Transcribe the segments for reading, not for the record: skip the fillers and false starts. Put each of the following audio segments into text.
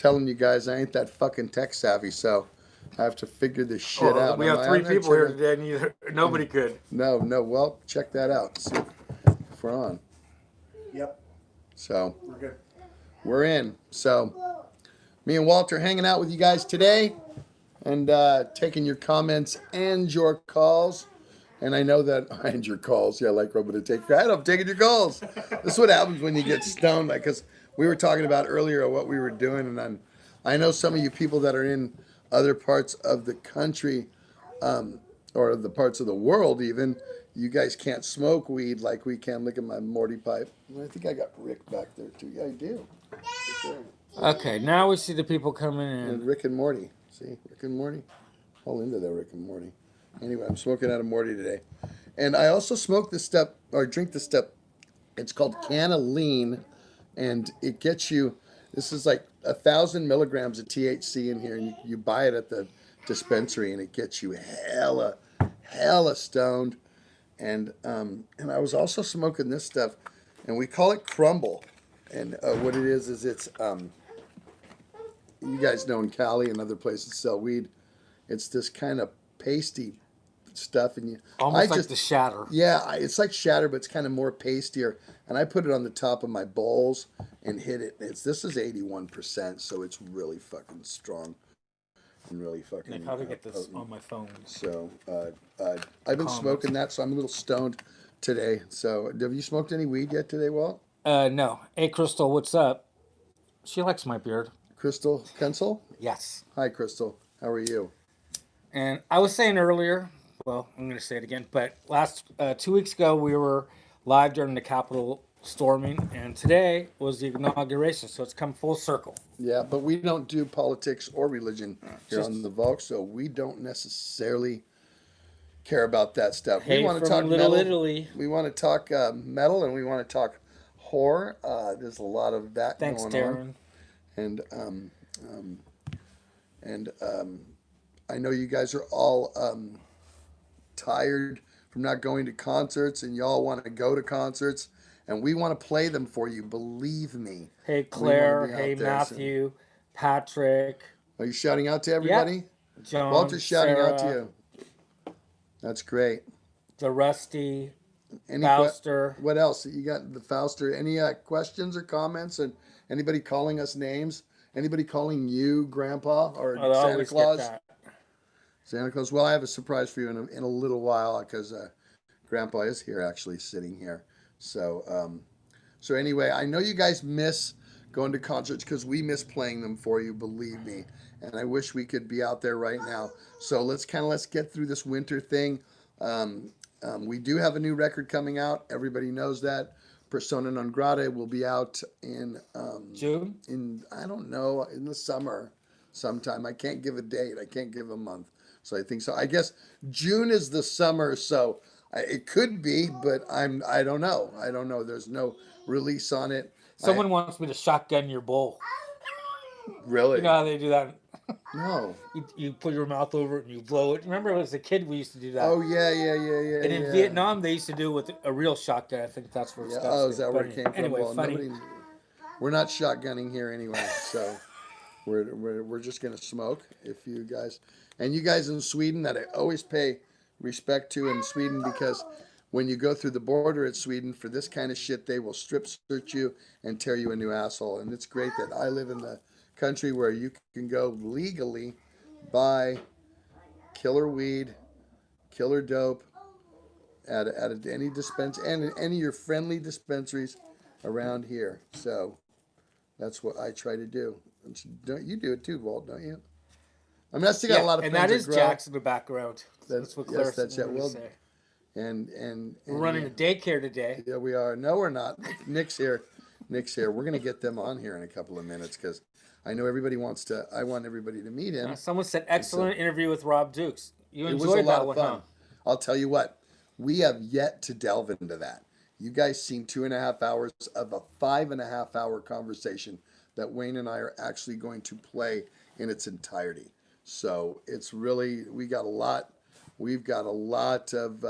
telling you guys I ain't that fucking tech savvy, so I have to figure this shit Oh, out. we have three people here today, and nobody could. No, no. Well, check that out. See if we're on. Yep. So We're good. we're in. So me and Walter hanging out with you guys today, and taking your comments and your calls. And I know that and your calls. Yeah, like Robin to take your head off, taking your calls. This is what happens when you get stoned. Because we were talking about earlier what we were doing, and I know some of you people that are in other parts of the country, or the parts of the world even. You guys can't smoke weed like we can. Look at my Morty pipe. I think I got Rick back there too. Yeah, I do. Right there. Okay, now we see the people coming in. And Rick and Morty. See, Rick and Morty. All into that Rick and Morty. Anyway, I'm smoking out of Morty today. And I also smoke this stuff, or drink this stuff. It's called Canna Lean. And it gets you, this is like 1,000 milligrams of THC in here. And you buy it at the dispensary, and it gets you hella stoned. And I was also smoking this stuff. And we call it Crumble. And what it is it's, you guys know in Cali and other places sell weed. It's this kind of pasty stuff, and almost like the shatter. Yeah, it's like shatter, but it's kind of more pastier. And I put it on the top of my bowls and hit it. This is 81%, so it's really fucking strong and really fucking. Like, how to get this potent. on my phone? So I've been smoking that, so I'm a little stoned today. So have you smoked any weed yet today, Walt? No. Hey, Crystal, what's up? She likes my beard. Crystal Pencil? Yes. Hi, Crystal. How are you? And I was saying earlier, well, I'm going to say it again, but 2 weeks ago, we were live during the Capitol storming, and today was the inauguration, so it's come full circle. Yeah, but we don't do politics or religion here on the Volk, so we don't necessarily care about that stuff. Hey, we want to from talk Little metal. Italy. We want to talk metal, and we want to talk horror. There's a lot of that Thanks, going Darren. on. And I know you guys are all tired from not going to concerts, and y'all want to go to concerts, and we want to play them for you. Believe me. Hey, Claire. Hey, Hey, Matthew. Patrick. Are you shouting out to everybody? Yep. John. Walter's shouting Sarah, out to you. That's great. The Rusty. Fauster. What else? You got the Fauster. Any questions or comments? And anybody calling us names? Anybody calling you Grandpa or Santa Claus? Santa Claus. Well, I have a surprise for you in a little while because Grandpa is here, actually sitting here. So, so anyway, I know you guys miss going to concerts because we miss playing them for you. Believe me, and I wish we could be out there right now. So let's get through this winter thing. We do have a new record coming out. Everybody knows that. Persona non grata will be out in June? I don't know, in the summer sometime. I can't give a date. I can't give a month. So I think so. I guess June is the summer, so it could be, but I don't know. I don't know. There's no release on it. Someone wants me to shotgun your bowl. Really? You know how they do that? No. You put your mouth over it and you blow it. Remember, as a kid, we used to do that. Oh, yeah. And in Vietnam, they used to do it with a real shotgun. I think that's where it started. Oh, is that where it came from? Anyway, well, funny. We're not shotgunning here anyway, so we're just gonna smoke. If you guys and you guys in Sweden that I always pay respect to in Sweden, because when you go through the border at Sweden for this kind of shit, they will strip search you and tear you a new asshole. And it's great that I live in the country where you can go legally buy killer weed, killer dope at any any of your friendly dispensaries around here. So that's what I try to do. Don't you do it too, Walt? Don't you? I mean, I still got a lot of and friends that is grow. Jack's in the background. That's what Claire that's it. Well, say. And We're running a daycare today. Yeah, we are. No, we're not. Nick's here. We're gonna get them on here in a couple of minutes because I know everybody wants to. I want everybody to meet him. Someone said excellent interview with Rob Dukes. You enjoyed it was a lot that of one, fun. huh? I'll tell you what. We have yet to delve into that. You guys seen 2.5 hours of a 5.5 hour conversation that Wayne and I are actually going to play in its entirety. So it's really, we've got a lot of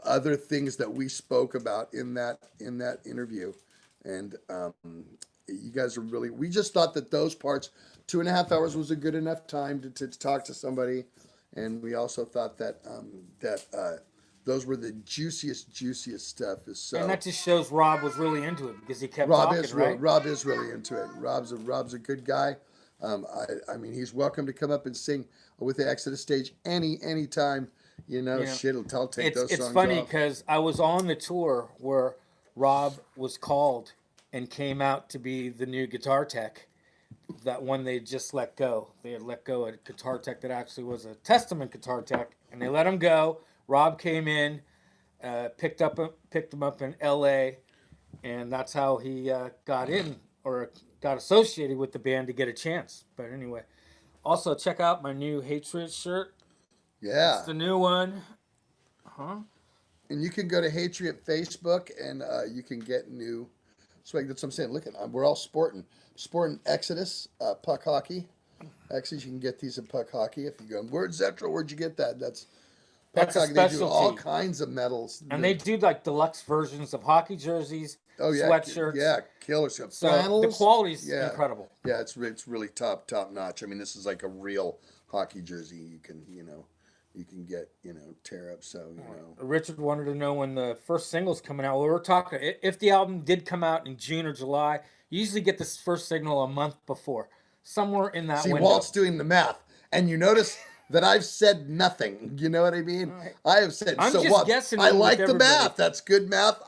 other things that we spoke about in that interview, and you guys are really. We just thought that those parts, 2.5 hours was a good enough time to talk to somebody, and we also thought that those were the juiciest stuff. Is And so. that just shows Rob was really into it because he kept talking, right? Rob is really into it. Rob's a good guy. I mean, he's welcome to come up and sing with the Exodus stage anytime. Shit, I'll take those songs It's funny off. because I was on the tour where Rob was called and came out to be the new guitar tech. That one they just let go. They had let go a guitar tech that actually was a Testament guitar tech, and they let him go. Rob came in, picked him up in L.A., and that's how he got in or got associated with the band to get a chance. But anyway, also check out my new Hatred shirt. It's Yeah. the new one. Huh? And you can go to Hatred Facebook and you can get new swag. That's what I'm saying. Look at we're all sporting Exodus puck hockey. Exodus, you can get these at puck hockey if you go. Where's Zetro? Where'd you get that? That's puck That's a hockey. They do all specialty. kinds of medals. And they do like deluxe versions of hockey jerseys, Oh yeah, sweatshirts. yeah, killer stuff. So the Flannels. quality's Yeah, incredible. yeah, it's really top notch. I mean, this is like a real hockey jersey. You can get tear up. So Richard wanted to know when the first single's coming out. Well, we're talking if the album did come out in June or July. You usually get this first signal a month before, somewhere in that see, window. Walt's doing the math, and you notice that I've said nothing. You know what I mean? Right. I have said. I'm so just Walt, guessing I with like the everybody. math. That's good math.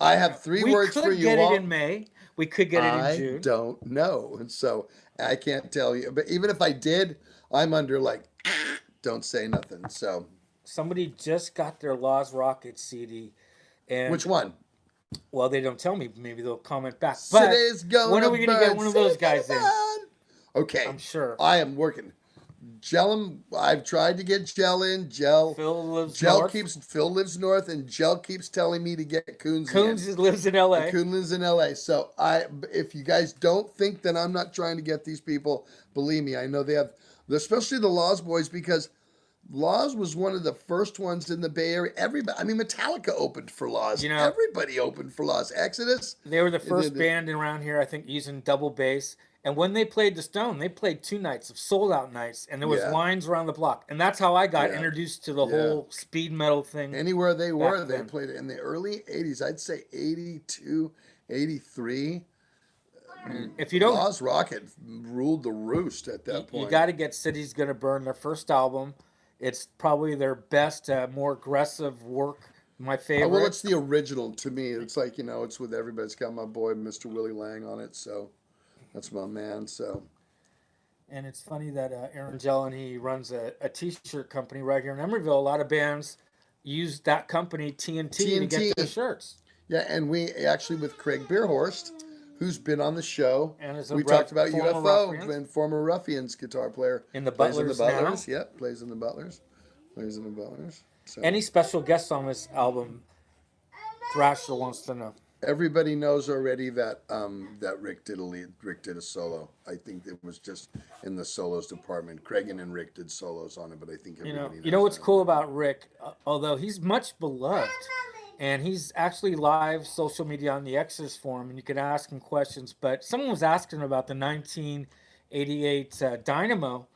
I have three We words for could you, get Walt. it in May. We could get it in I June. don't know, and so I can't tell you. But even if I did, I'm under like, don't say nothing. So Somebody just got their Laws Rocket CD, and which one? well, they don't tell me. Maybe they'll comment back. But City's gonna when are we going to get burn, one of those city's gonna guys in? burn. Okay, I'm sure. I am working. I've tried to get Gel in. Gel Phil lives north, and Gel keeps telling me to get Coons in. Coons lives in L.A. Coon lives in LA. So if you guys don't think that I'm not trying to get these people, believe me, I know they have, especially the Laws boys, because Laws was one of the first ones in the Bay Area. Metallica opened for Laws. Everybody opened for Laws. Exodus. They were the first band around here, I think, using double bass. And when they played the Stone, they played 2 nights of sold-out nights, and there was lines around the block. And that's how I got introduced to the whole speed metal thing. Anywhere they were, they played it in the early 80s. I'd say 82, 83. If you don't, Laws Rocket ruled the roost at that point. You got to get City's Gonna Burn, their first album. It's probably their best, more aggressive work. My favorite. Well, it's the original to me. It's like, it's with everybody. It's got my boy, Mr. Willie Lang, on it. So that's my man. So. And it's funny that Aaron Gellin, he runs a T-shirt company right here in Emeryville. A lot of bands use that company, TNT, to get their shirts. Yeah, and we actually, with Craig Beerhorst, who's been on the show, and we talked about UFO, and former Ruffians guitar player. In the plays Butlers in the Butlers. now. Yep, plays in the Butlers. Plays in the Butlers. So. Any special guests on this album? Thrasher wants to know. Everybody knows already that that Rick did a lead. Rick did a solo. I think it was just in the solos department. Cragen and Rick did solos on it, but I think everybody knows. You know what's cool about Rick? Although he's much beloved, and he's actually live social media on the Exodus forum, and you can ask him questions. But someone was asking about the 1988 Dynamo,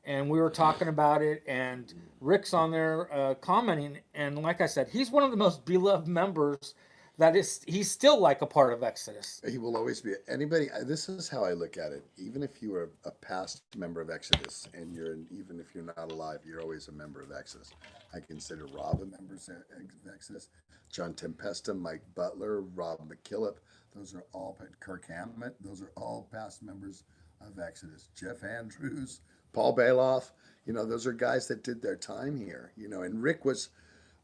and we were talking about it, and Rick's on there commenting. And like I said, he's one of the most beloved members. He's still like a part of Exodus. He will always be. Anybody. This is how I look at it. Even if you are a past member of Exodus, and even if you're not alive, you're always a member of Exodus. I consider Rob a member of Exodus. John Tempesta, Mike Butler, Rob McKillop. Those are all Kirk Hammett. Those are all past members of Exodus. Jeff Andrews, Paul Bailoff. Those are guys that did their time here. And Rick was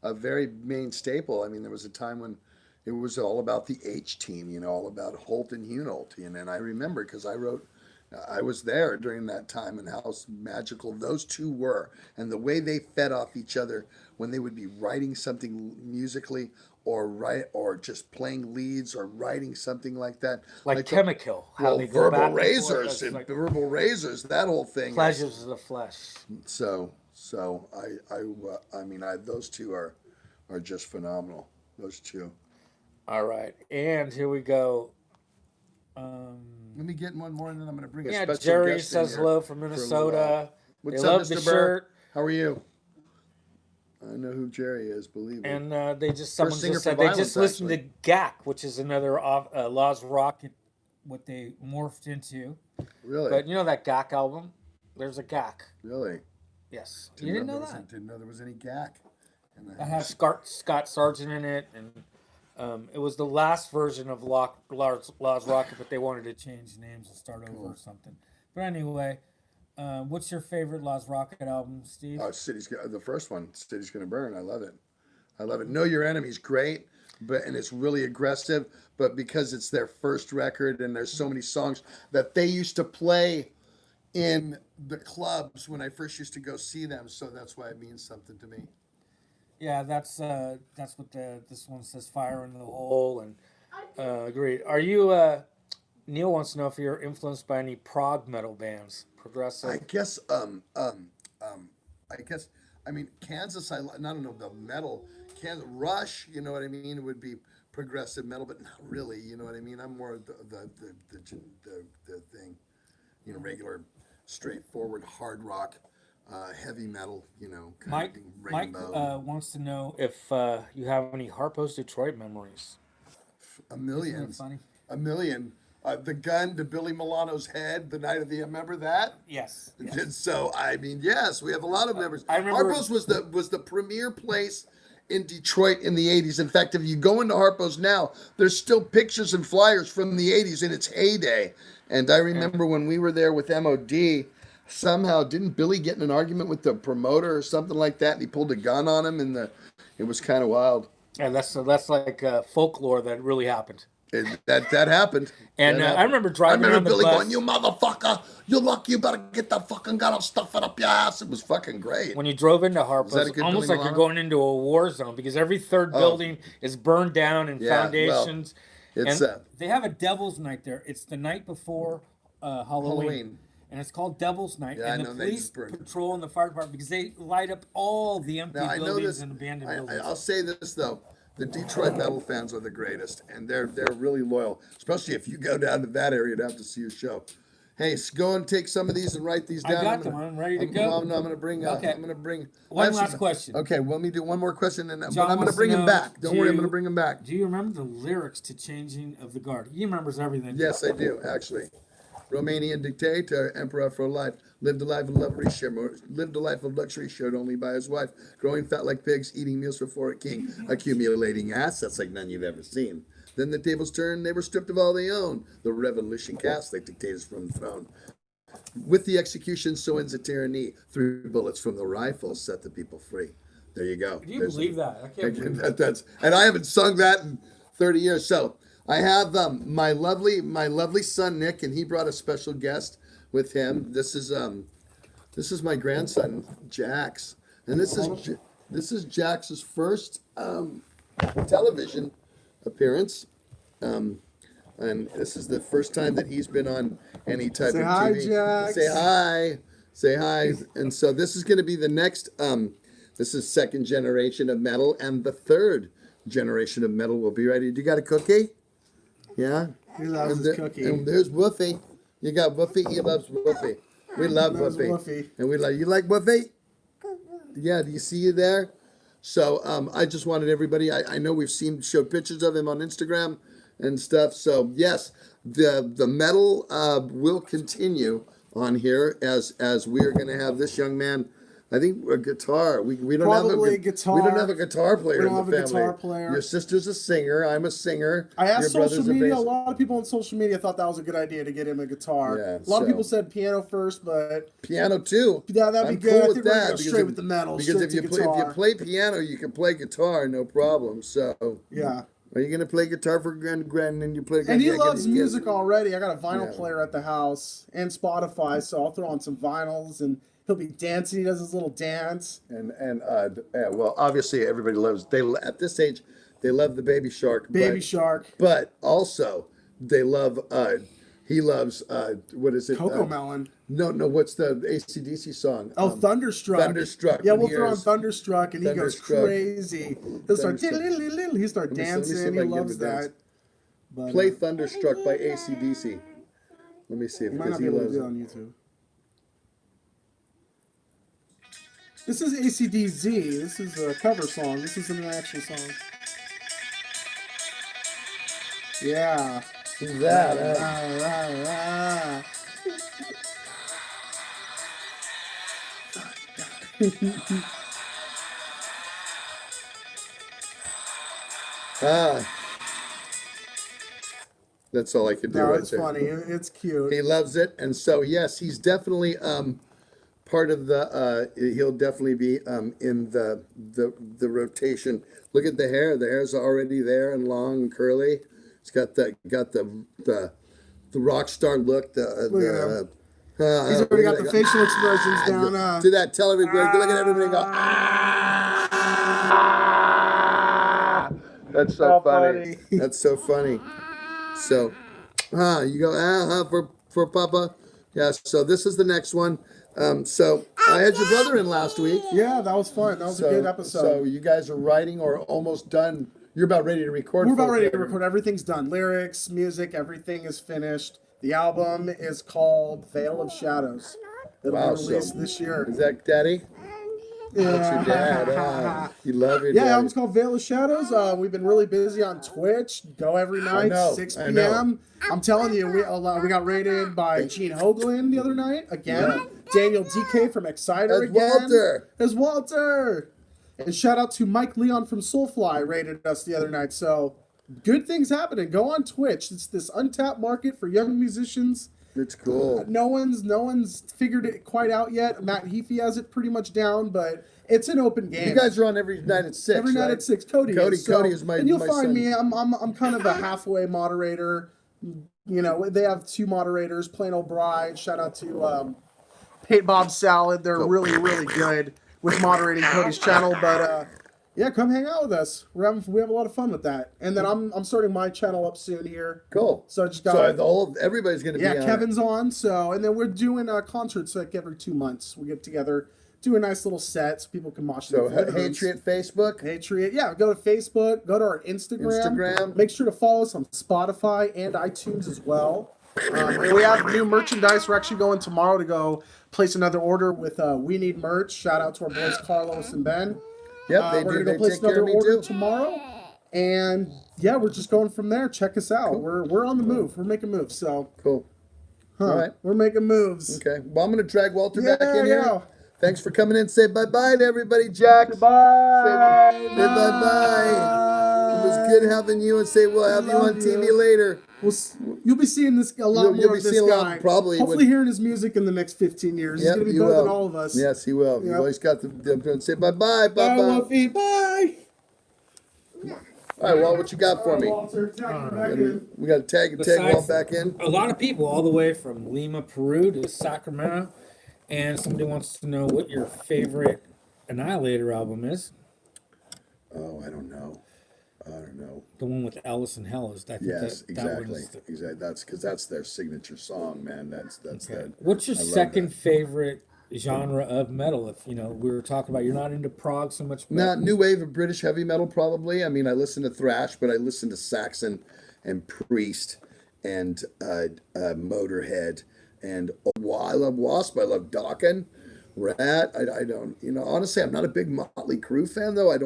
a very main staple. I mean, there was a time when it was all about the H team, all about Holt and Hunolt. And I remember because I was there during that time and how magical those two were. And the way they fed off each other when they would be writing something musically or just playing leads or writing something like that. Like Chemical. How they go verbal razors and verbal razors, that whole thing. Pleasures of the flesh. So those two are just phenomenal. Those two. All right, and here we go. Let me get one more, and then I'm going to bring a Yeah, special Jerry guest in says here hello from for a little Minnesota. What's They up, love the Mr. Burr? shirt. How are you? I know who Jerry is, believe me. And someone singer just for said they Violence, just listened actually. to GAC, which is another Laws Rocket, what they morphed into. Really? But you know that GAC album? There's a GAC. Really? Yes. You didn't know that? Didn't know there was any GAC. It has Scott Sargent in it, and it was the last version of Laws Rocket, but they wanted to change names and start over or something. But anyway, what's your favorite Laws Rocket album, Steve? Oh, the first one, City's Gonna Burn. I love it. I love it. Know Your Enemy's great, and it's really aggressive. But because it's their first record, and there's so many songs that they used to play in the clubs when I first used to go see them, so that's why it means something to me. Yeah, that's what this one says. Fire in the Hole, and agreed. Are you? Neil wants to know if you're influenced by any prog metal bands, progressive. I guess I mean Kansas. I don't know the metal. Kansas Rush. You know what I mean? It would be progressive metal, but not really. You know what I mean? I'm more the thing. You know, regular, straightforward hard rock, heavy metal. You know, Mike wants to know if you have any Harpo's Detroit memories. A million. Isn't it funny? A million. The gun to Billy Milano's head the night of the. Remember that? Yes. And so I mean, yes, we have a lot of memories. I remember Harpo's was the premier place in Detroit in the 80s. In fact, if you go into Harpo's now, there's still pictures and flyers from the 80s in its heyday. And I remember when we were there with MOD, somehow didn't Billy get in an argument with the promoter or something like that, and he pulled a gun on him, and it was kind of wild. Yeah, that's like folklore that really happened. That happened. And that happened. I remember driving around Billy the bus. going, "You motherfucker, you lucky, you better get that fucking gun, I'll stuff it up your ass." It was fucking great. When you drove into Harpo's, that a good almost Billy like you're Milano? going into a war zone because every third building is burned down and Yeah, foundations. well, it's, and they have a Devil's Night there. It's the night before Halloween. And it's called Devil's Night. Yeah, and I know, the they police just burned it. patrol and the fire department because they light up all the empty Now, I know buildings this. and abandoned buildings. I'll say this though: the Detroit metal fans are the greatest, and they're really loyal. Especially if you go down to that area to have to see a show. Hey, go and take some of these and write these down. I got them. I'm ready to go. I'm going to bring. Okay. I'm going to bring. One last question. Okay, well, let me do one more question, and but John I'm going to wants bring to him know, back. Don't worry, I'm going to bring him back. Do you remember the lyrics to Changing of the Guard? He remembers everything. Yes, I do actually. Romanian dictator, emperor for life, lived a life of luxury shared only by his wife, growing fat like pigs, eating meals for a king, accumulating assets like none you've ever seen. Then the tables turned, they were stripped of all they owned. The revolution cast like dictators from the throne. With the execution, so ends a tyranny. 3 bullets from the rifle set the people free. There you go. Can you believe that? I can't believe that. And I haven't sung that in 30 years. So I have my lovely son Nick, and he brought a special guest with him. This is my grandson Jax, and this is Jax's first television appearance, and this is the first time that he's been on any type of hi, TV. Jax. Say hi, and so this is going to be the next. This is second generation of metal, and the third generation of metal will be ready. You got a cookie? Yeah. He loves his cookie. And there's Woofy. You got Woofy. He loves Woofy. We love Loves Woofy. Woofy. And we like you. Like Woofy? Yeah. Do you see you there? So I just wanted everybody. I know we've showed pictures of him on Instagram and stuff. So yes, the metal will continue on here as we are going to have this young man. I think a guitar. We don't Probably have a guitar. We don't have a guitar player We don't in the have a family. guitar player. Your sister's a singer. I'm a singer. I Your asked brother's social a media. A bass- lot of people on social media thought that was a good idea to get him a guitar. Yeah, a lot of so- people said piano first, but Piano too. yeah, that'd be I'm good. cool I with think we're gonna that go because straight if- with the metal. Because Straight if you to play if you guitar. play piano, you can play guitar, no problem. So Yeah. are you gonna play guitar for Grand and you play? And he yeah, loves get- music already. I got a vinyl Yeah. player at the house and Spotify, so I'll throw on some vinyls and he'll be dancing. He does his little dance. Well, obviously everybody loves at this age they love the Baby Shark. Baby Shark. But also they love he loves what is it? Cocoa Melon. No, what's the AC/DC song? Oh, Thunderstruck. Thunderstruck. Yeah, when we'll he throw on hears- Thunderstruck, and he goes Thunderstruck. crazy. He'll start Thunderstruck. he'll start Let me see dancing. if I He can get him loves to dance. that. But, Play Thunderstruck by AC/DC. Let me see if you might not be able to do it on YouTube. This is AC/DC. This is a cover song. This isn't an actual song. Yeah. Who's that? That's all I could do. No, right it's there. funny. It's cute. He loves it, and so yes, he's definitely part of the. He'll definitely be in the rotation. Look at the hair. The hair's already there and long and curly. It's got the rock star look. Look at him. He's already got the facial expressions down. Do that. Tell everybody. Look at everybody. Go. Ah! That's so funny. That's so funny. So, you go for Papa. Yeah. So this is the next one. So I had your brother in last week. Yeah, that was fun. That was a good episode. So you guys are writing or almost done. You're about ready to record. We're about ready to record. Everything's done. Lyrics, music, everything is finished. The album is called Veil of Shadows. It'll be released this year. Is that Daddy? Yeah. That's your dad. You love your dad. Yeah, the album's called Veil of Shadows. We've been really busy on Twitch. Go every night, 6 p.m. I'm telling you, we got rated by Gene Hoglan the other night. Again. Yeah. Daniel DK from Exciter again. There's Walter. And shout out to Mike Leon from Soulfly rated us the other night. So good things happening. Go on Twitch. It's this untapped market for young musicians. It's cool. No one's figured it quite out yet. Matt Heafy has it pretty much down, but it's an open game. You guys are on every night at 6. Every night at 6. Cody is my. And you'll find son. me. I'm kind of a halfway moderator. You know, they have 2 moderators. Plain old Bride. Shout out to Pate Bob Salad. They're really good with moderating Cody's channel. But yeah, come hang out with us. We have a lot of fun with that. And then I'm starting my channel up soon here. Cool. So I just got everybody's gonna be on. Yeah, Kevin's on. So and then we're doing concerts like every 2 months. We get together, do a nice little set so people can watch. So Hatriot Facebook. Hatriot, yeah. Go to Facebook. Go to our Instagram. Make sure to follow us on Spotify and iTunes as well. And we have new merchandise. We're actually going tomorrow to go place another order with We Need Merch. Shout out to our boys Carlos and Ben. Yep, we're gonna go place another order tomorrow, and yeah, we're just going from there. Check us out. Cool. We're on the move. We're making moves. So cool. All right, we're making moves. Okay. Well, I'm gonna drag Walter back in here. Thanks for coming in. Say bye bye to everybody, Jack. Bye. Say bye bye. It was good having you, and say we'll have you on TV later. You'll be seeing this a lot more of this guy. Probably. Hopefully hearing his music in the next 15 years. He's going to be better than all of us. Yes, he will. Yep. You've always got to say bye-bye. Bye, Wolfie. Bye. All right, Walt, what you got for me? We got to tag Walt back in. A lot of people all the way from Lima, Peru to Sacramento. And somebody wants to know what your favorite Annihilator album is. Oh, I don't know. The one with Alice in Hell is that? Yes, exactly. That's because that's their signature song, man. That's that. What's your second favorite genre of metal? If we were talking about, you're not into prog so much. Not new wave of British heavy metal, probably. I mean, I listen to thrash, but I listen to Saxon and Priest and Motorhead and I love Wasp. I love Dokken. Rat. I don't, honestly, I'm not a big Motley Crue fan, though. I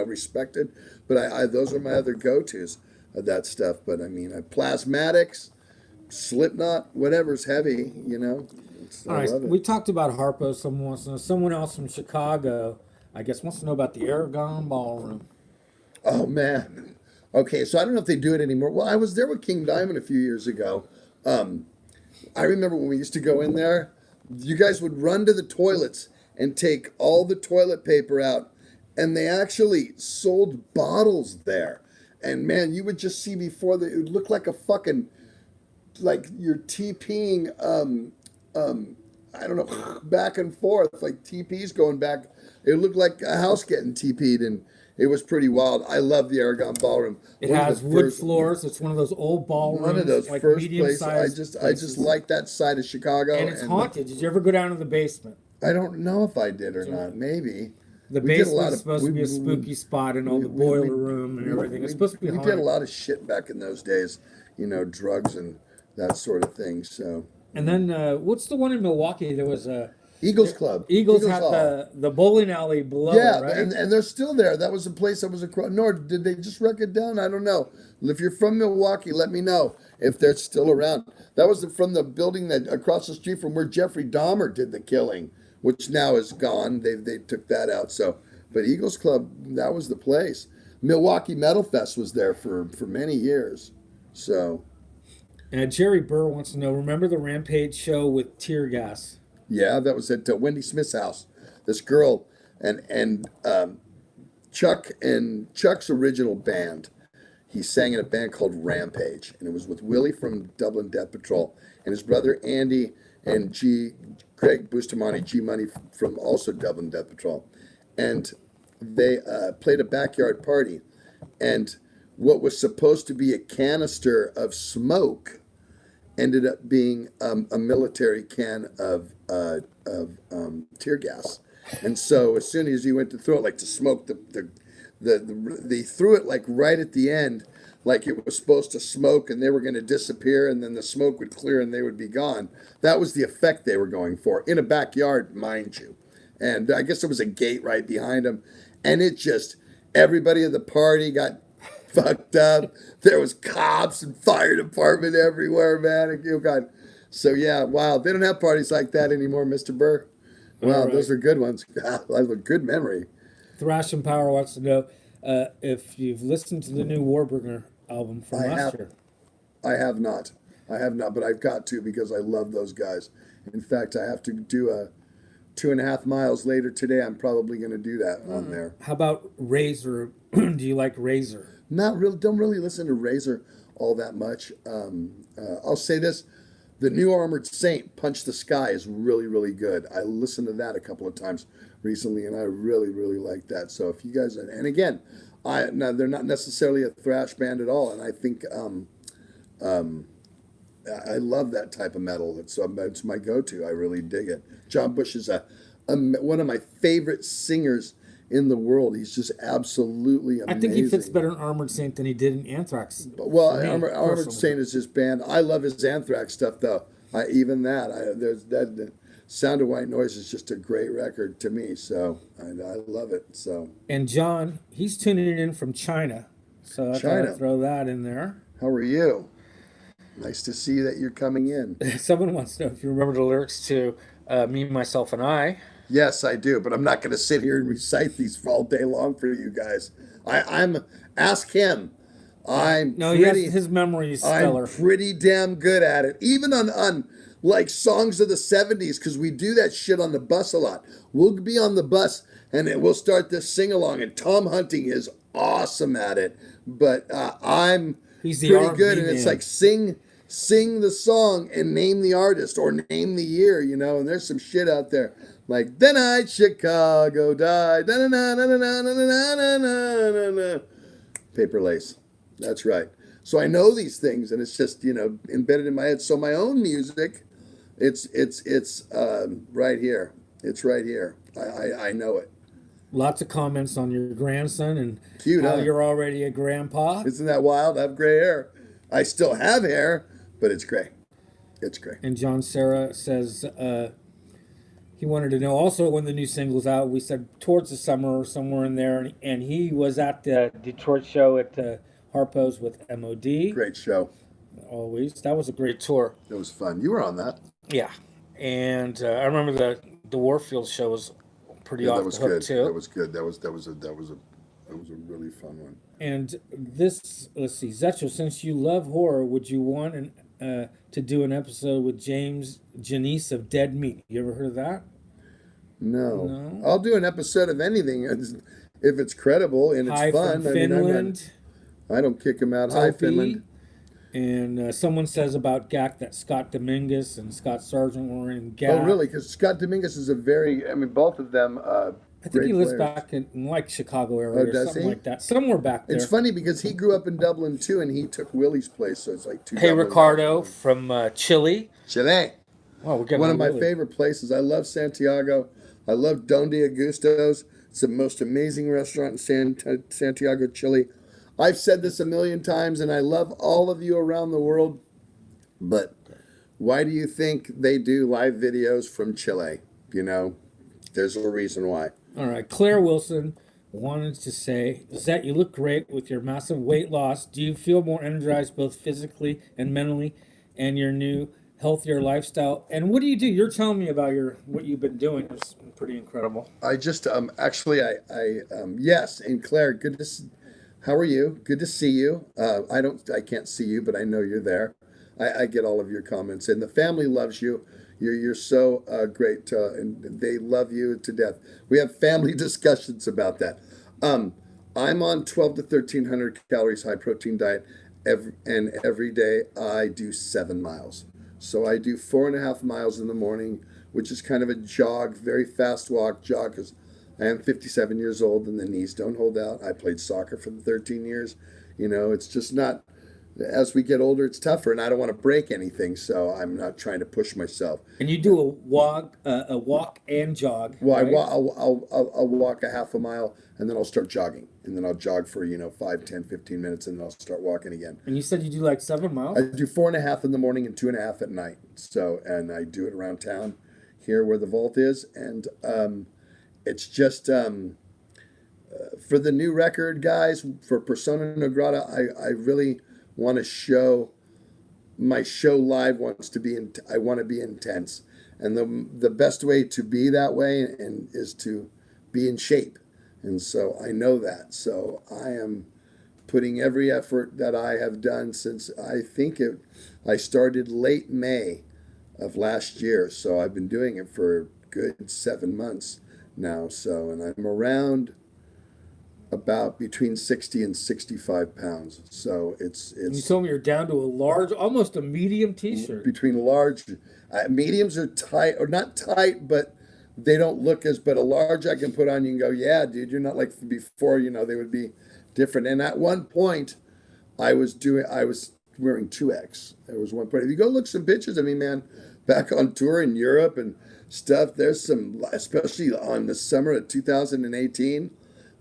respect it, but I those are my other go-tos of that stuff. But I mean, Plasmatics, Slipknot, whatever's heavy, All right, we talked about Harpo. Someone else from Chicago, I guess, wants to know about the Aragon Ballroom. Oh man. Okay, so I don't know if they do it anymore. Well, I was there with King Diamond a few years ago. I remember when we used to go in there. You guys would run to the toilets and take all the toilet paper out, and they actually sold bottles there. And man, you would just see it would look like a fucking, like you're TPing, I don't know, back and forth, like TP's going back. It looked like a house getting TP'd, and it was pretty wild. I love the Aragon Ballroom. It has wood floors. It's one of those old ballrooms. One of those like first places. I just like that side of Chicago. And it's haunted. Did you ever go down to the basement? I don't know if I did or not. Maybe. The We did a lot basement's of- supposed to be a spooky spot and all the boiler room and everything. It's supposed to be We haunted. did a lot of shit back in those days, drugs and that sort of thing. So And then what's the one in Milwaukee? There was a Eagles Club. Eagles had Hall. the bowling alley below Yeah, it, right? and they're still there. That was the place that was across. Nor did they just wreck it down? I don't know. If you're from Milwaukee, let me know if they're still around. That was from the building that across the street from where Jeffrey Dahmer did the killing, which now is gone. They took that out. So, but Eagles Club, that was the place. Milwaukee Metal Fest was there for many years. So, Jerry Burr wants to know, remember the Rampage show with tear gas? yeah, that was at Wendy Smith's house. This girl and Chuck's original band. He sang in a band called Rampage, and it was with Willie from Dublin Death Patrol and his brother Andy and Craig Bustamante, G Money from also Dublin Death Patrol, and they played a backyard party, and what was supposed to be a canister of smoke ended up being a military can of tear gas. And so as soon as he went to throw it, like to smoke they threw it like right at the end, like it was supposed to smoke and they were going to disappear and then the smoke would clear and they would be gone. That was the effect they were going for in a backyard, mind you. And I guess there was a gate right behind them. And it just, everybody at the party got fucked up. There was cops and fire department everywhere, man. So yeah, wow. They don't have parties like that anymore, Mr. Burr. Wow, right. Those are good ones. I have a good memory. Thrash and Power wants to know if you've listened to the new Warbringer album from last year. I have not, but I've got to because I love those guys. In fact, I have to do a 2.5 miles later today. I'm probably going to do that on there. How about Razor? Do you like Razor? Not really. Don't really listen to Razor all that much. I'll say this: the new Armored Saint, "Punch the Sky," is really, really good. I listened to that a couple of times recently, and I really, really like that. So if you guys, and again, now they're not necessarily a thrash band at all, and I think I love that type of metal. It's my go-to. I really dig it. John Bush is one of my favorite singers in the world. He's just absolutely amazing. I think he fits better in Armored Saint than he did in Anthrax. Well, for me, Armored personally. Saint is his band. I love his Anthrax stuff, though. The Sound of White Noise is just a great record to me. So I love it. So. And John, he's tuning in from China, so I thought I'd throw that in there. How are you? Nice to see that you're coming in. Someone wants to know if you remember the lyrics to Me, Myself, and I. Yes, I do, but I'm not going to sit here and recite these all day long for you guys. I'm ask him. His memory is stellar. I'm pretty damn good at it, even on like songs of the '70s, because we do that shit on the bus a lot. We'll be on the bus and we'll start this sing along, and Tom Hunting is awesome at it, but I'm He's the pretty R&B good, and man. it's like sing the song and name the artist or name the year, and there's some shit out there like "The Night Chicago Died," Paper Lace. That's right. So I know these things, and it's just embedded in my head. So my own music, it's right here. It's right here. I know it. Lots of comments on your grandson and Cute, how huh? you're already a grandpa. Isn't that wild? I have gray hair. I still have hair, but it's gray. It's gray. And John Sarah says he wanted to know also when the new single's out. We said towards the summer or somewhere in there, and he was at the Detroit show at Harpo's with MOD. Great show. Always. That was a great tour. It was fun. You were on that. Yeah. And I remember the Warfield show was pretty off that was the hook good. too. That was good. That was a really fun one. And this, let's see, Zetro, since you love horror, would you want to do an episode with James Janice of Dead Meat? You ever heard of that? No. I'll do an episode of anything if it's credible and it's Hi fun. from Finland. I don't kick him out. Hi, Topi. Finland. And someone says about GAC that Scott Dominguez and Scott Sargent were in GAC. Oh, really? Because Scott Dominguez is both of them. I think he lives players. back in like Chicago area or does something he? like that. Somewhere back there. It's funny because he grew up in Dublin too, and he took Willie's place, so it's like two. Hey, Dublin Ricardo guys. from Chile. Chile. Oh, we're getting One of my really- favorite places. I love Santiago. I love Donde Augustos. It's the most amazing restaurant in Santiago, Chile. I've said this a million times, and I love all of you around the world, but why do you think they do live videos from Chile? You know, there's a reason why. All right. Claire Wilson wanted to say, Zet, you look great with your massive weight loss. Do you feel more energized both physically and mentally and your new healthier lifestyle? And what do you do? You're telling me about what you've been doing. It's pretty incredible. I just actually I yes, and Claire, good to how are you? Good to see you. I can't see you, but I know you're there. I get all of your comments, and the family loves you. You're so great, and they love you to death. We have family discussions about that. I'm on 12 to 1300 calories high protein diet, every day I do 7 miles. So I do 4.5 miles in the morning, which is kind of a jog, very fast walk jog, because I am 57 years old and the knees don't hold out. I played soccer for 13 years. You know, it's just not, as we get older, it's tougher, and I don't want to break anything, so I'm not trying to push myself. And you do a walk and jog. Well, right? I'll walk a half a mile, and then I'll start jogging, and then I'll jog for 5, 10, 15 minutes, and then I'll start walking again. And you said you do like 7 miles? I do 4.5 in the morning and 2.5 at night. So, and I do it around town here where the vault is, and it's just for the new record, guys. For Persona Non Grata, I really want to show my show live wants to be I want to be intense, and the best way to be that way is to be in shape, and so I know that. So I am putting every effort that I have done since I started late May of last year. So I've been doing it for a good 7 months now. So, and I'm around about between 60 and 65 pounds. So it's You told me you're down to a large, almost a medium t-shirt. between large, mediums are tight, or not tight, but they don't look but a large I can put on you and go, yeah, dude, you're not like before, they would be different. And at one point I was wearing 2X. There was one point. If you go look some pictures of me, man, back on tour in Europe and stuff, there's some, especially on the summer of 2018,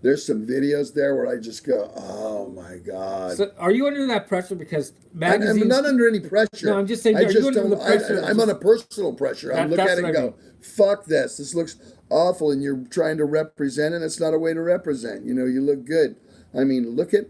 there's some videos there where I just go, oh my God. So are you under that pressure? Because magazines... I'm not under any pressure. No, I'm just saying, are you under the pressure? I'm on a personal pressure. I look at it and go, fuck this. This looks awful, and you're trying to represent, and it's not a way to represent. You look good. I mean, look at,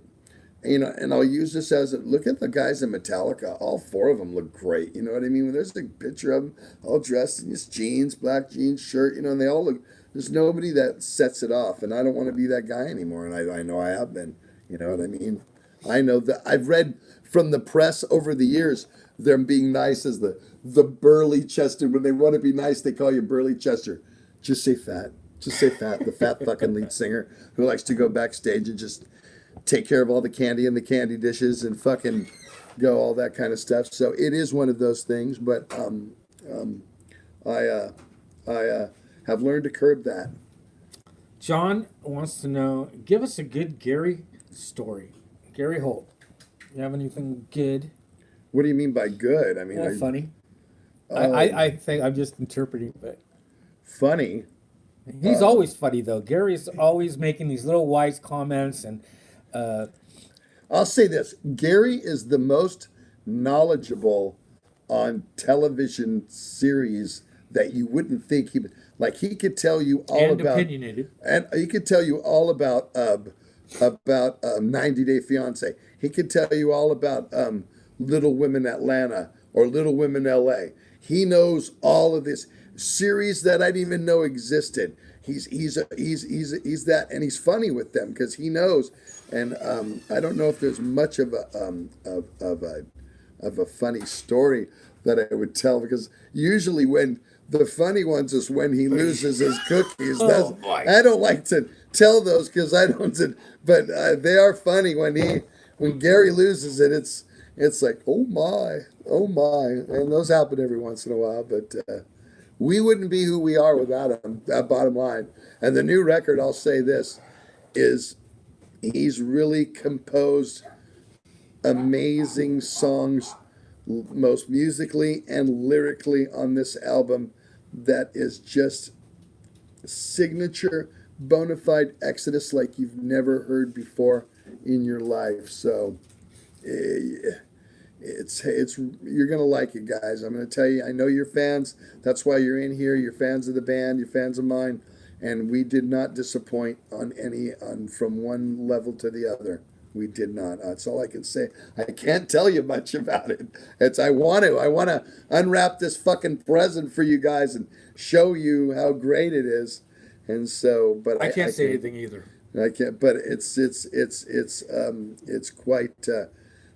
and I'll use this look at the guys in Metallica. All 4 of them look great. You know what I mean? When there's a picture of them all dressed in just jeans, black jeans, shirt, and they all look, there's nobody that sets it off, and I don't want to be that guy anymore, and I know I have been. You know what I mean? I know that I've read from the press over the years, them being nice as the burly chester. When they want to be nice, they call you burly chester. Just say fat. Just say fat. The fat fucking lead singer who likes to go backstage and just take care of all the candy and the candy dishes and fucking go all that kind of stuff. So it is one of those things, but I have learned to curb that. John wants to know, give us a good Gary story. Gary Holt. You have anything good? What do you mean by good? I mean, funny. I think I'm just interpreting, but funny. He's always funny though. Gary's always making these little wise comments, and I'll say this: Gary is the most knowledgeable on television series that you wouldn't think he would. Like, he could tell you all about, opinionated, and he could tell you all about 90 Day Fiance. He could tell you all about Little Women Atlanta or Little Women LA. He knows all of this series that I didn't even know existed. He's that, and he's funny with them because he knows. And I don't know if there's much of a funny story that I would tell, because usually when the funny ones is when he loses his cookies. I don't like to tell those because I don't. But they are funny when Gary loses it. It's like, oh my, and those happen every once in a while. But we wouldn't be who we are without him. That bottom line. And the new record, I'll say this, is he's really composed amazing songs, most musically and lyrically on this album, that is just signature bona fide Exodus like you've never heard before in your life. So it's you're gonna like it, guys. I'm gonna tell you. I know you're fans. That's why you're in here. You're fans of the band. You're fans of mine, and we did not disappoint on from one level to the other. We did not. That's all I can say. I can't tell you much about it. I want to unwrap this fucking present for you guys and show you how great it is. And so, but I can't say anything either. I can't. But it's quite.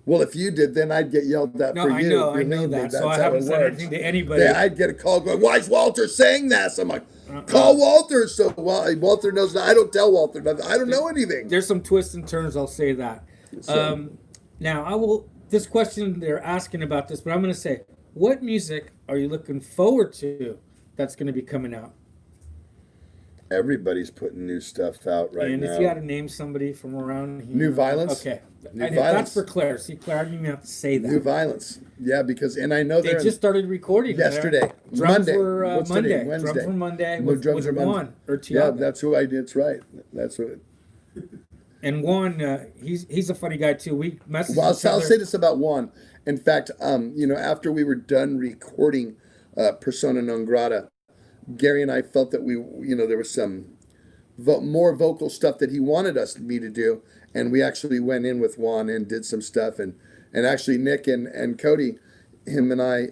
Well, if you did, then I'd get yelled at for you. I know that. So I haven't said anything to anybody. Yeah, I'd get a call going, "Why is Walter saying this?" I'm like, "Call Walter." So Walter knows that. I don't tell Walter nothing. I don't know anything. There's some twists and turns. I'll say that. Now I will. This question they're asking about this, but I'm going to say, what music are you looking forward to that's going to be coming out? Everybody's putting new stuff out right now. And if you had to name somebody from around here. New Violence? Okay. New and Violence. That's for Claire. See, Claire, I didn't even have to say that. New Violence. Yeah, because, and I know they just started recording yesterday. Drums Monday. were What's Monday. Today? Wednesday. Drums were Monday No, with, drums with are Juan Monday. or Tiago. Yeah, that's who I did. That's right. That's what. And Juan, he's a funny guy too. We messaged Well, each I'll other. say this about Juan. In fact, after we were done recording Persona Non Grata, Gary and I felt that there was some more vocal stuff that he wanted me to do, and we actually went in with Juan and did some stuff, and actually Nick and Cody, him and I,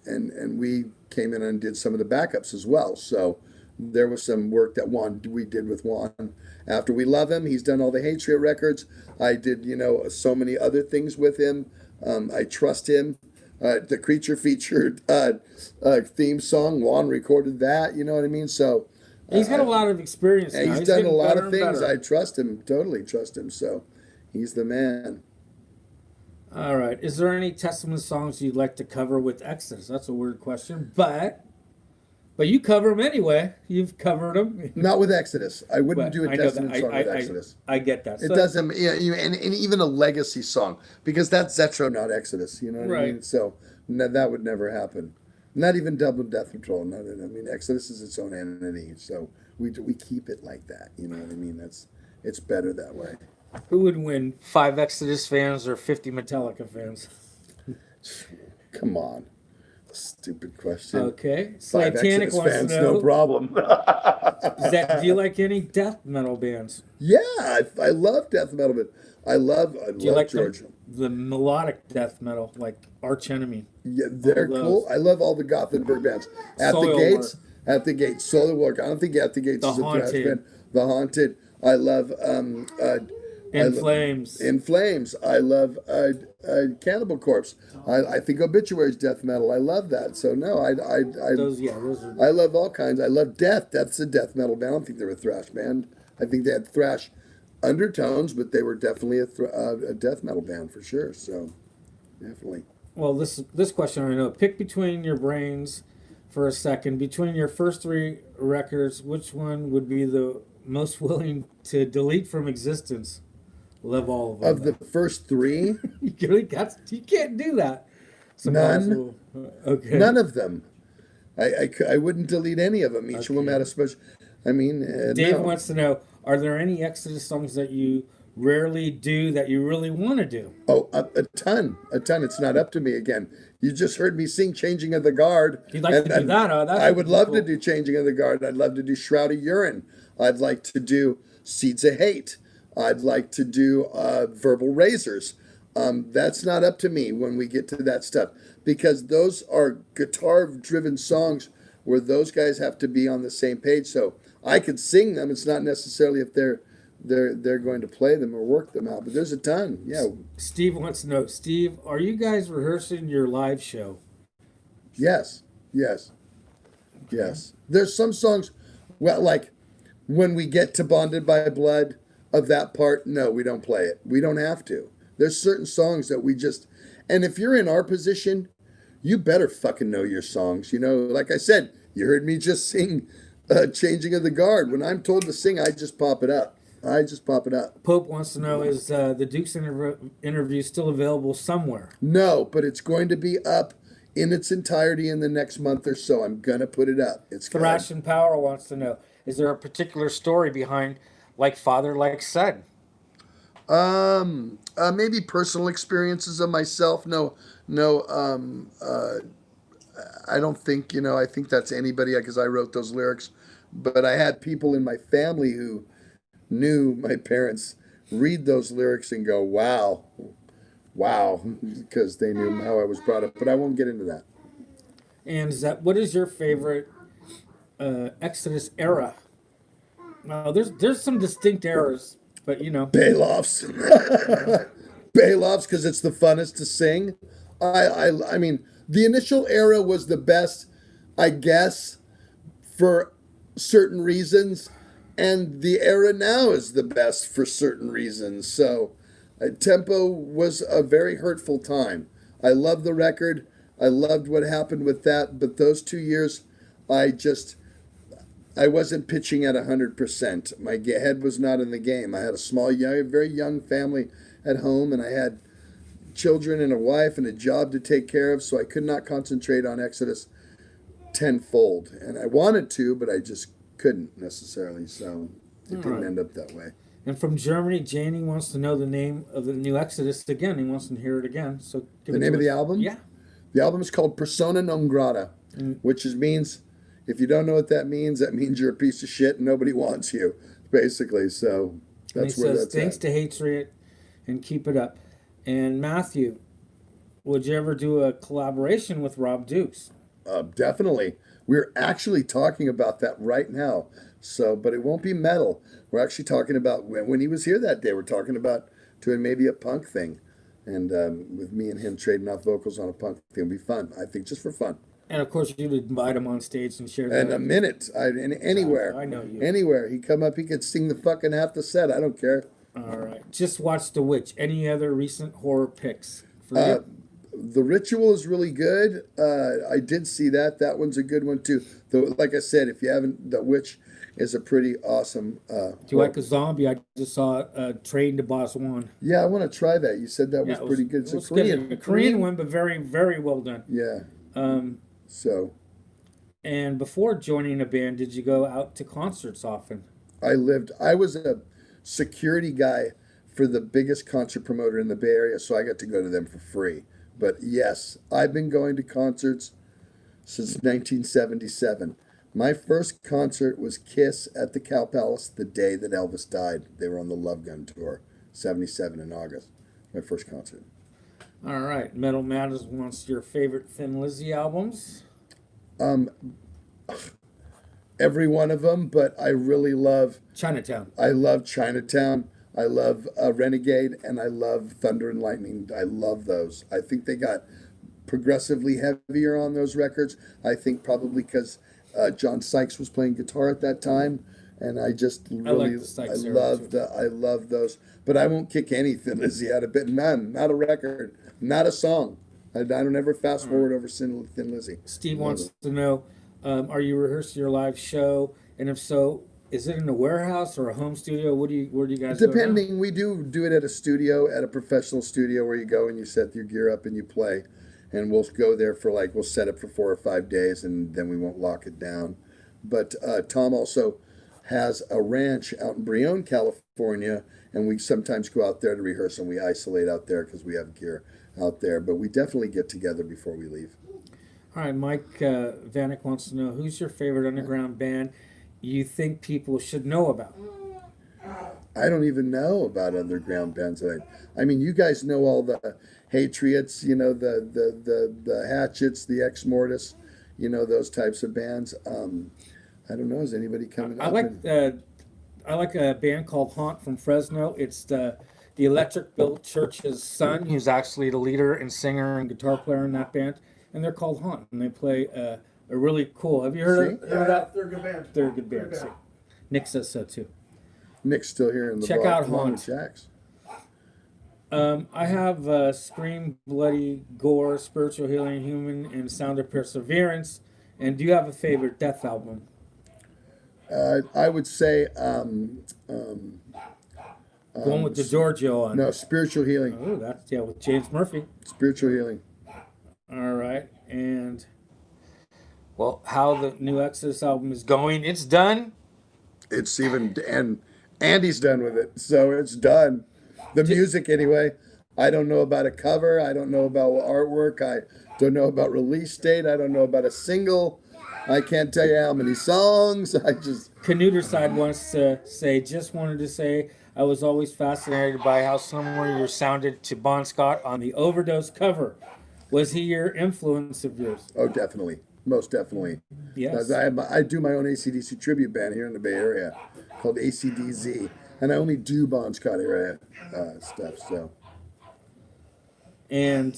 and we came in and did some of the backups as well. So there was some work that we did with Juan. After we love him, he's done all the Hatred records. I did, so many other things with him. I trust him. The Creature featured theme song, Juan recorded that. You know what I mean? So he's got a lot of experience. Now. He's done a lot of things. I trust him. Totally trust him. So he's the man. All right. Is there any Testament songs you'd like to cover with Exodus? That's a weird question, but you cover them anyway. You've covered them. Not with Exodus. I wouldn't do a Testament song with Exodus. I get that. It doesn't, and even a legacy song, because that's Zetro, not Exodus. You know what I mean? So that would never happen. Not even Double Death Patrol. No, I mean, Exodus is its own entity. So we keep it like that. You know what I mean? It's better that way. Who would win, 5 Exodus fans or 50 Metallica fans? Come on. Stupid question. Okay. 5 Satanic Exodus wants fans, to know, no problem. do you like any death metal bands? Yeah, I love death metal, but I love Do you like George. the melodic death metal, like Arch Enemy? Yeah, they're cool. I love all the Gothenburg bands. At the Gates, Soilwork. I don't think At the Gates is a thrash band. The Haunted. I love In Flames. In Flames. I love Cannibal Corpse. I think Obituary is death metal. I love that. So no, Those are. I love all kinds. I love Death. That's a death metal band. I don't think they're a thrash band. I think they had thrash undertones, but they were definitely a death metal band for sure. So definitely. Well, this question I know. Pick between your brains for a second. Between your first 3 records, which one would be the most willing to delete from existence? Love all of them. Of the first 3? You can't do that. None. Okay. None of them. I wouldn't delete any of them. Each of them had a special. I mean, Dave wants to know: are there any Exodus songs that you rarely do that you really want to do? Oh, a ton. It's not up to me again. You just heard me sing "Changing of the Guard." You'd like to do that? I would love to do "Changing of the Guard." I'd love to do "Shroud of Urine." I'd like to do "Seeds of Hate." I'd like to do "Verbal Razors." That's not up to me when we get to that stuff, because those are guitar-driven songs where those guys have to be on the same page. So I could sing them. It's not necessarily if they're going to play them or work them out. But there's a ton. Yeah. Steve wants to know, Steve, are you guys rehearsing your live show? Yes. There's some songs, well, like when we get to Bonded by Blood of that part, no, we don't play it. We don't have to. There's certain songs that we just, and if you're in our position, you better fucking know your songs. Like I said, you heard me just sing Changing of the Guard. When I'm told to sing, I just pop it up. Pope wants to know, is the Duke's interview still available somewhere? No, but it's going to be up in its entirety in the next month or so. I'm gonna put it up. It's good. Thrash and Power wants to know: is there a particular story behind Like Father, Like Son? Maybe personal experiences of myself. No. I don't think, I think that's anybody because I wrote those lyrics. But I had people in my family who knew my parents read those lyrics and go, wow, because they knew how I was brought up. But I won't get into that. And what is your favorite Exodus era? Well, there's some distinct eras, but Baylofts. Baylofts because it's the funnest to sing. I mean, the initial era was the best, I guess, for certain reasons, and the era now is the best for certain reasons. So, Tempo was a very hurtful time. I love the record. I loved what happened with that, but those 2 years, I wasn't pitching at 100%. My head was not in the game. I had a small, very young family at home, and I had children and a wife and a job to take care of, so I could not concentrate on Exodus tenfold. And I wanted to, but I just couldn't necessarily, so it didn't end up that way. And from Germany, Janie wants to know the name of the new Exodus again. He wants to hear it again. So the name of the album? Yeah. The album is called Persona Non Grata, which means, if you don't know what that means you're a piece of shit and nobody wants you, basically. So that's where that's thanks at. to Hatred and keep it up. And Matthew, would you ever do a collaboration with Rob Dukes? Definitely. We're actually talking about that right now. So, but it won't be metal. We're actually talking about, when he was here that day, we're talking about doing maybe a punk thing. And with me and him trading off vocals on a punk thing. It'll be fun, I think, just for fun. And of course, you'd invite him on stage and share that. In a minute. Anywhere. I know you. Anywhere. He'd come up, he could sing the fucking half the set. I don't care. All right. Just watch The Witch. Any other recent horror picks for you? The Ritual is really good. I did see that. That one's a good one, too. Though, like I said, if you haven't, The Witch is a pretty awesome. Do you like a zombie? I just saw Train to Boss One. Yeah, I want to try that. You said that was pretty good. It's a Korean one, but very, very well done. Yeah. So. And before joining a band, did you go out to concerts often? I was a security guy for the biggest concert promoter in the Bay Area, so I got to go to them for free. But yes, I've been going to concerts since 1977. My first concert was Kiss at the Cow Palace the day that Elvis died. They were on the Love Gun tour, 77 in August. My first concert. All right. Metal Matters wants your favorite Thin Lizzy albums. Every one of them, but I really love Chinatown. I love Chinatown. I love Renegade, and I love Thunder and Lightning. I love those. I think they got progressively heavier on those records. I think probably because John Sykes was playing guitar at that time, and I just really I love those. But I won't kick any Thin Lizzy out of it. None, not a record, not a song. I don't ever fast forward over Thin Lizzy. Steve wants to know, are you rehearsing your live show? And if so, is it in a warehouse or a home studio? Where do you guys Depending, go we do it at a studio, at a professional studio where you go and you set your gear up and you play. And we'll go there for we'll set up for 4 or 5 days and then we won't lock it down. But Tom also has a ranch out in Brionne, California, and we sometimes go out there to rehearse and we isolate out there because we have gear out there. But we definitely get together before we leave. All right, Mike Vanek wants to know, who's your favorite underground band you think people should know about? I don't even know about underground bands. I mean, you guys know all the Hatriots, the Hatchets, the Ex Mortis, those types of bands. I don't know. Is anybody coming up? I like a band called Haunt from Fresno. It's the Electric Bill Church's son, who's actually the leader and singer and guitar player in that band. And they're called Haunt, and they play a really cool. Have you heard of that? They're a good band. They're a good band. So Nick says so too. Nick's still here in the Check out Haunt. Jacks. I have Scream, Bloody, Gore, Spiritual Healing, Human, and Sound of Perseverance. And do you have a favorite Death album? I would say Going with DiGiorgio on. No, Spiritual Healing. Oh, that's with James Murphy. Spiritual Healing. All right. and well, how the new Exodus album is going. It's done. It's even and Andy's done with it, so it's done. The music, anyway. I don't know about a cover. I don't know about artwork. I don't know about release date. I don't know about a single. I can't tell you how many songs. I just Canuter side wants to say, just wanted to say, I was always fascinated by how similar you sounded to Bon Scott on the Overdose cover. Was he your influence of yours? oh, definitely, most definitely. Yes. I do my own AC/DC tribute band here in the Bay Area called ACDZ, and I only do Bon Scott era stuff. So. And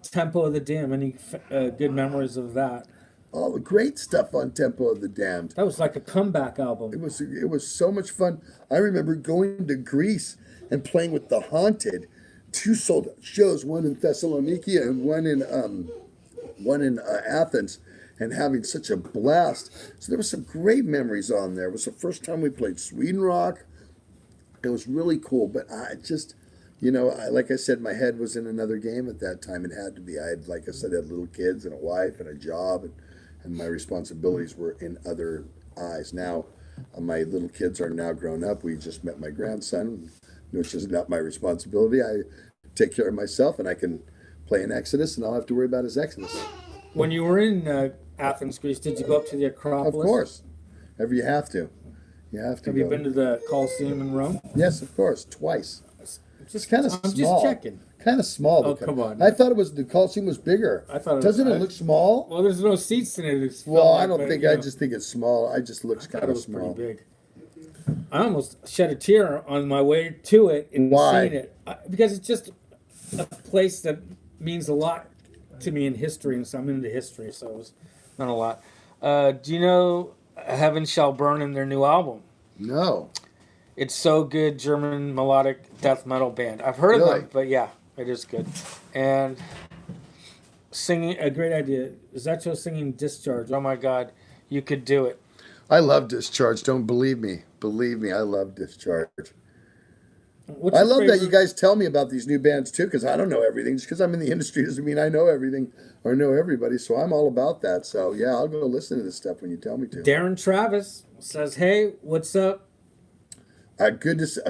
Tempo of the Dam, any good memories of that? All the great stuff on Tempo of the Damned. That was like a comeback album. It was so much fun. I remember going to Greece and playing with the Haunted, 2 sold out shows, one in Thessaloniki and one in Athens, and having such a blast. So there were some great memories on there. It was the first time we played Sweden rock. It was really cool, but I just, like I said, my head was in another game at that time. It had to be. I had, like I said, had little kids and a wife and a job, and my responsibilities were in other eyes. Now, my little kids are now grown up. We just met my grandson, which is not my responsibility. I take care of myself, and I can play in Exodus, and I'll have to worry about his Exodus. When you were in Athens, Greece, did you go up to the Acropolis? Of course. You have to. You have to Have you been to the Colosseum in Rome? Yes, of course, twice. Just kind of small. I'm just checking. Kind of small. Oh, come on. I thought the Coliseum was bigger. I thought Doesn't it look small? Well, there's no seats in it. It's Well, I like, don't but, think. you I know, just think it's small. It just looks I kind thought it of was small. pretty big. I almost shed a tear on my way to it and Why? seeing it because it's just a place that means a lot to me in history, and so I'm into history, so it was not a lot. Do you know Heaven Shall Burn in their new album? No. It's so good, German melodic death metal band. I've heard of Really? them, but yeah, it is good. And singing, a great idea. Zetro singing Discharge. Oh my God, you could do it. I love Discharge. Don't believe me. Believe me, I love Discharge. What's I your love that favorite- you guys tell me about these new bands too, because I don't know everything. Just because I'm in the industry doesn't mean I know everything or know everybody. So I'm all about that. So yeah, I'll go listen to this stuff when you tell me to. Darren Travis says, "Hey, what's up?" Good to see.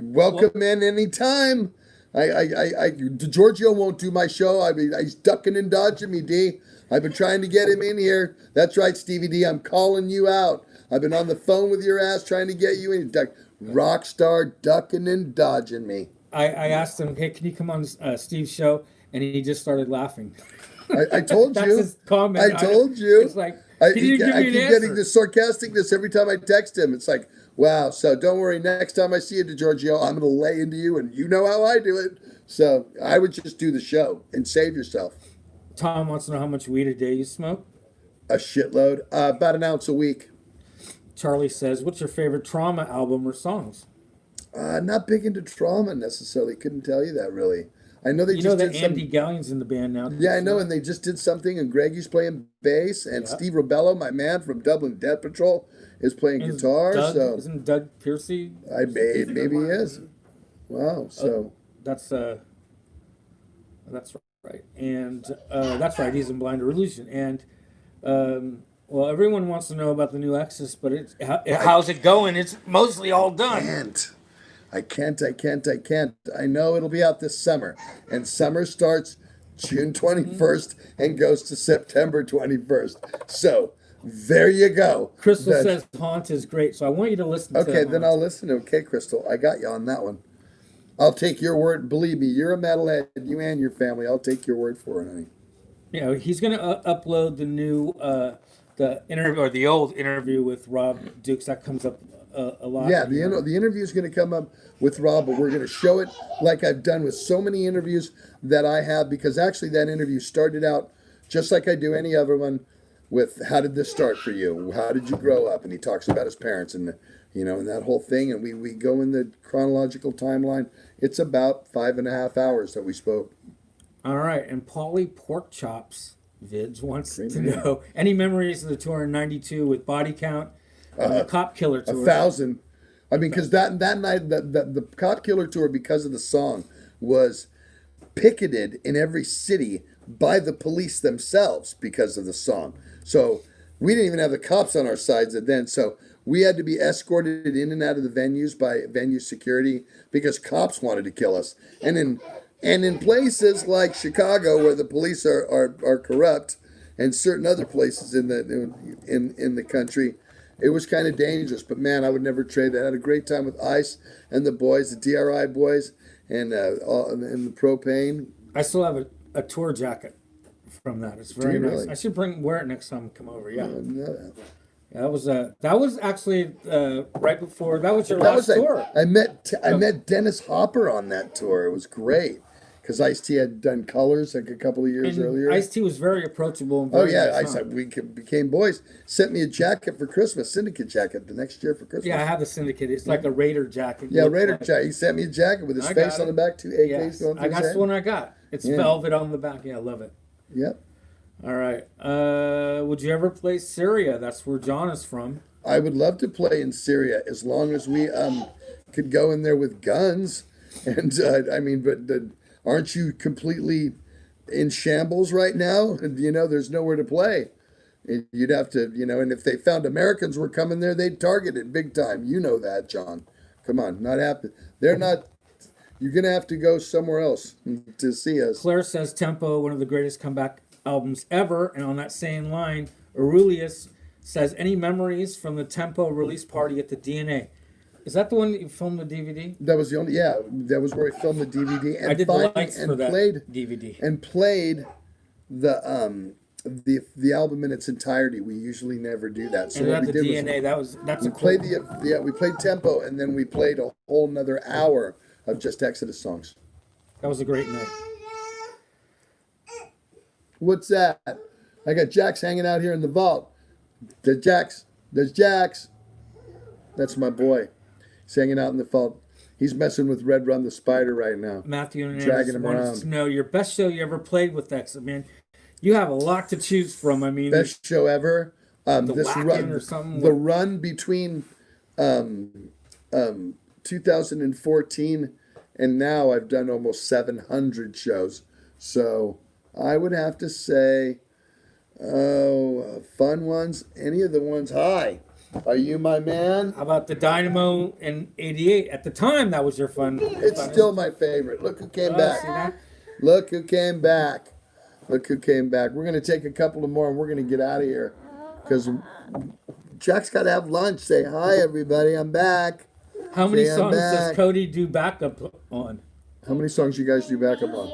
Welcome in anytime. Giorgio won't do my show. He's ducking and dodging me, D. I've been trying to get him in here. That's right, Stevie D. I'm calling you out. I've been on the phone with your ass trying to get you in. Rock star ducking and dodging me. I asked him, "Hey, can you come on Steve's show?" And he just started laughing. I told That's you. his comment. I told you. It's like I he didn't give me keep an getting answer. the sarcasticness every time I text him. It's like, wow. So don't worry. Next time I see you, Giorgio, I'm going to lay into you, and you know how I do it. So I would just do the show and save yourself. Tom wants to know how much weed a day you smoke. A shitload. About an ounce a week. Charlie says, "What's your favorite Trauma album or songs?" Not big into Trauma necessarily. Couldn't tell you that really. I know they You just know that did Andy Gallion's in the band now. Yeah, I know, and they just did something, and Greggy's playing bass, and Yeah. Steve Robello, my man from Dublin Death Patrol, is playing Isn't guitar. Doug, So isn't Doug Piercy? maybe he is. Wow. So That's right, and that's right. He's in Blind Illusion, and well, everyone wants to know about the new Exodus, but how's it going? It's mostly all done. I can't. I know it'll be out this summer, and summer starts June 21st and goes to September 21st. So there you go. Crystal says Haunt is great, so I want you to listen to Okay, then Haunt. I'll listen to it. Okay, Crystal, I got you on that one. I'll take your word. Believe me, you're a metalhead. You and your family. I'll take your word for it, honey. You know, he's going to upload the new, the interview or the old interview with Rob Dukes. That comes up a lot. Yeah, the interview is going to come up with Rob, but we're going to show it like I've done with so many interviews that I have, because actually that interview started out just like I do any other one with how did this start for you? How did you grow up? And he talks about his parents and, and that whole thing. And we go in the chronological timeline. It's about 5.5 hours that we spoke. All right, and Paulie Porkchops Vids wants to know any memories of the tour in '92 with Body Count and the Cop Killer tour. 1,000. I mean, because that night, the Cop Killer tour, because of the song, was picketed in every city by the police themselves because of the song. So we didn't even have the cops on our sides then. So we had to be escorted in and out of the venues by venue security because cops wanted to kill us. And in places like Chicago where the police are corrupt, and certain other places in the country, it was kind of dangerous. But man, I would never trade that. I had a great time with Ice and the boys, the DRI boys, and the Propane. I still have a tour jacket from that. It's very nice. Really? I should wear it next time I come over. Yeah. No. That was actually right before that was your last tour. I met Dennis Hopper on that tour. It was great because Ice-T had done Colors like a couple of years earlier. Ice-T was very approachable. And very I said we became boys. Sent me a jacket for Christmas, Syndicate jacket the next year for Christmas. Yeah, I have the Syndicate. It's like a Raider jacket. Yeah, Raider jacket. He sent me a jacket with his face on the back, 2 AKs going through his head. That's the one I got. It's velvet on the back. Yeah, I love it. Yep. All right. Would you ever play Syria? That's where John is from. I would love to play in Syria as long as we could go in there with guns. And aren't you completely in shambles right now? And, there's nowhere to play. You'd have to, and if they found Americans were coming there, they'd target it big time. You know that, John. Come on, not happen. They're not. You're gonna have to go somewhere else to see us. Claire says Tempo, one of the greatest comeback albums ever. And on that same line, Aurelius says, any memories from the Tempo release party at the DNA? Is that the one that you filmed the DVD? That was the only, that was where I filmed the DVD. And I did the lights for that DVD. And played the album in its entirety. We usually never do that. So and what we the did DNA, was that's we played we played Tempo, and then we played a whole nother hour of just Exodus songs. That was a great night. What's that? I got Jax hanging out here in the vault. There's Jax. That's my boy. He's hanging out in the vault. He's messing with Red Rum the Spider right now. Matthew and dragging him wants around. to know your best show you ever played with X. I mean, you have a lot to choose from. I mean, best show ever. The run between 2014 and now, I've done almost 700 shows. So I would have to say, fun ones. Any of the ones. Hi, are you my man? How about the Dynamo in '88? At the time, that was your fun. It's still my favorite. Look who came back. See that? Look who came back. Look who came back. We're going to take a couple of more and we're going to get out of here. Because Jack's got to have lunch. Say, hi, everybody. I'm back. How many songs does Cody do backup on? How many songs you guys do backup on?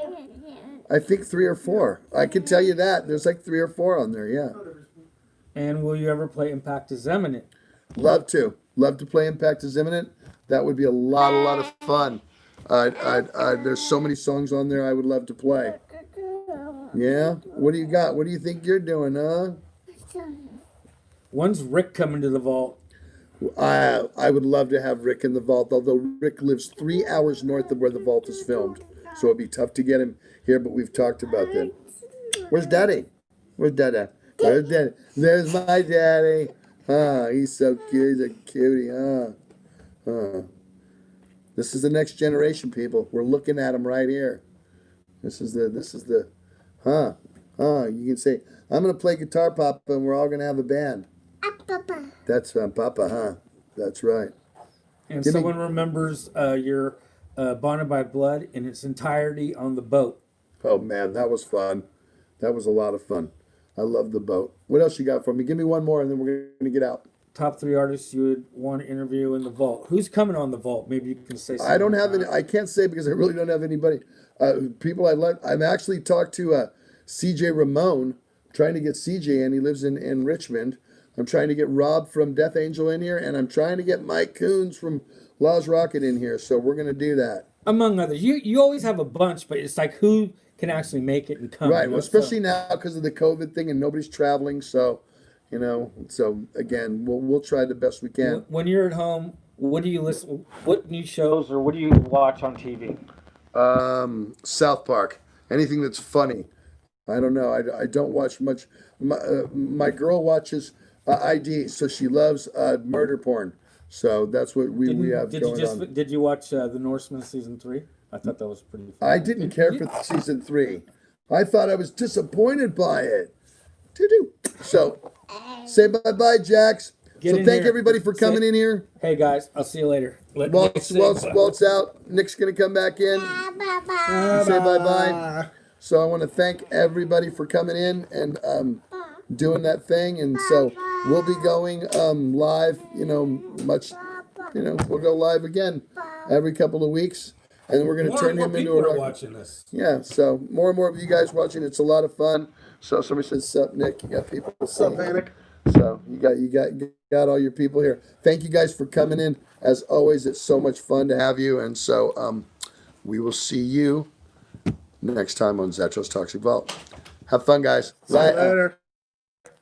I think 3 or 4. I can tell you that. There's like 3 or 4 on there, yeah. And will you ever play Impact is Imminent? Love to. Love to play Impact is Imminent. That would be a lot of fun. There's so many songs on there I would love to play. Yeah? What do you got? What do you think you're doing, huh? When's Rick coming to the vault? I would love to have Rick in the vault, although Rick lives 3 hours north of where the vault is filmed. So it'd be tough to get him here, but we've talked about that. Where's Daddy? Where's Dada? Where's Daddy? There's my daddy. He's so cute. He's a cutie. This is the next generation, people. We're looking at him right here. This is the you can say, I'm going to play guitar, Papa, and we're all going to have a band. Papa. That's Papa, huh? That's right. And someone remembers your Bonded by Blood in its entirety on the boat. Oh, man, that was fun. That was a lot of fun. I love the boat. What else you got for me? Give me one more, and then we're going to get out. Top 3 artists you would want to interview in the vault. Who's coming on the vault? Maybe you can say something. I don't have any. I can't say because I really don't have anybody. People I like. I've actually talked to CJ Ramone, trying to get CJ in. He lives in Richmond. I'm trying to get Rob from Death Angel in here, and I'm trying to get Mike Coons from Laws Rocket in here. So we're going to do that. Among others. You always have a bunch, but it's like who can actually make it and come. Right. Well, especially now because of the COVID thing and nobody's traveling. So, so again, we'll try the best we can. When you're at home, what do you listen? What new shows or what do you watch on TV? South Park. Anything that's funny. I don't know. I don't watch much. My girl watches ID, so she loves murder porn. So that's what we have going on. Did you watch The Norseman season 3? I thought that was pretty fun. I didn't care for season 3. I thought I was disappointed by it. Doo-doo. So, say bye-bye, Jax. Get So in thank here. everybody for coming in here. Hey guys, I'll see you later. Walt's out. Nick's going to come back in. Say bye-bye. So I want to thank everybody for coming in and doing that thing. And so we'll be going live, we'll go live again every couple of weeks. And we're going to turn him into a watching this. Yeah, so more and more of you guys watching. It's a lot of fun. So somebody says, "Sup, Nick?" You got people. What's up, Vanek? So you got all your people here. Thank you guys for coming in. As always, it's so much fun to have you. And so we will see you next time on Zetro's Toxic Vault. Have fun, guys. See you later.